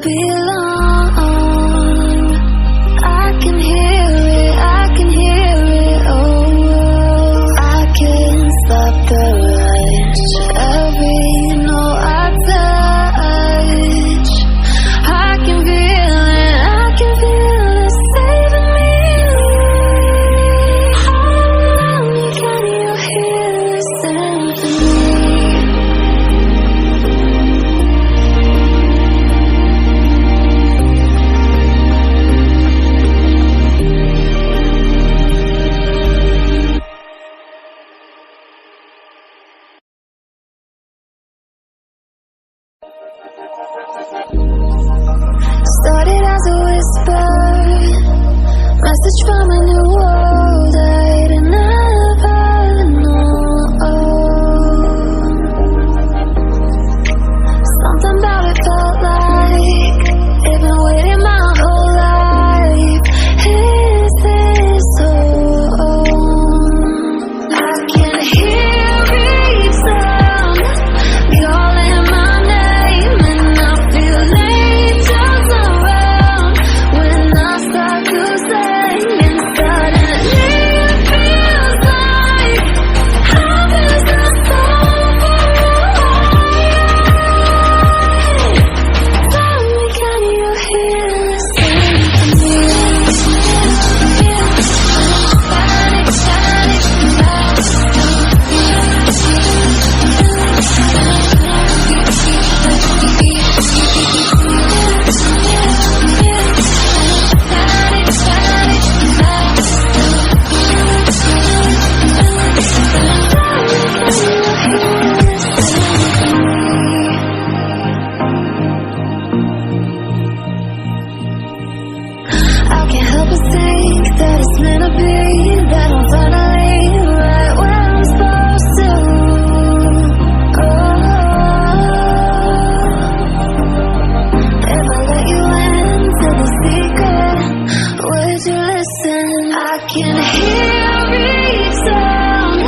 belong. I can hear it, I can hear it, oh. I can't stop the rush, every note I touch. I can feel it, I can feel it saving me. Hold me, can you hear the symphony? Started as a whisper, message from a new world I'd never known. Something about it felt like it'd been waiting my whole life. Is this home? I can hear each sound calling my name, and I feel angels around when I start to sing. And suddenly it feels like heaven is so far away. Tell me, can you hear the symphony? I can't help but think that it's meant to be, that I'm finally right where I'm supposed to. Oh, if I let you into the secret, would you listen? I can hear each sound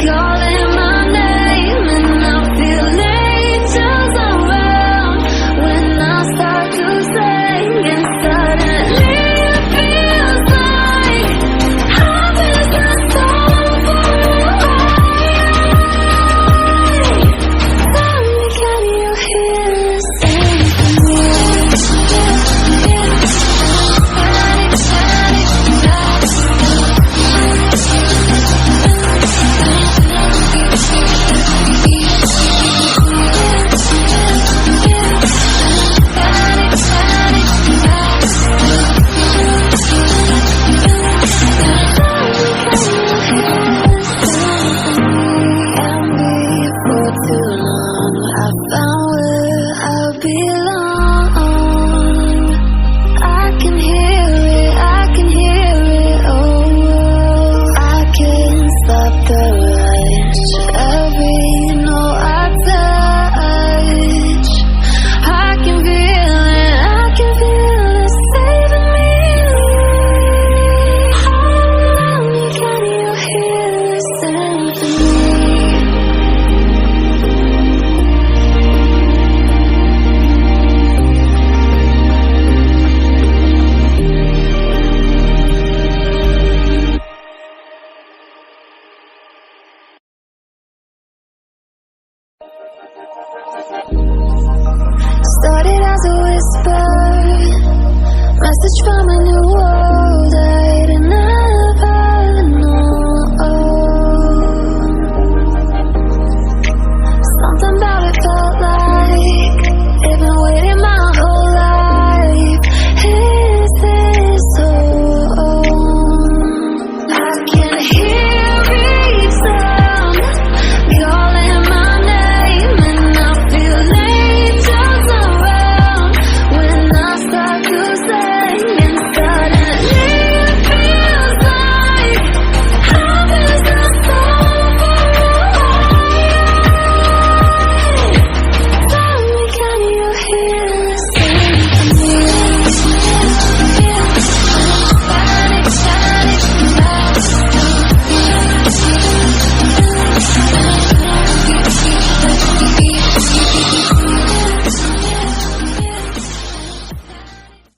calling my name, and I feel angels around when I start to sing. And suddenly it feels like heaven is so far away. Tell me, can you hear the symphony? For too long, I found where I belong. I can hear it, I can hear it, oh. I can't stop the rush, every note I touch. I can feel it, I can feel it saving me. Hold me, can you hear the symphony? Started as a whisper, message from a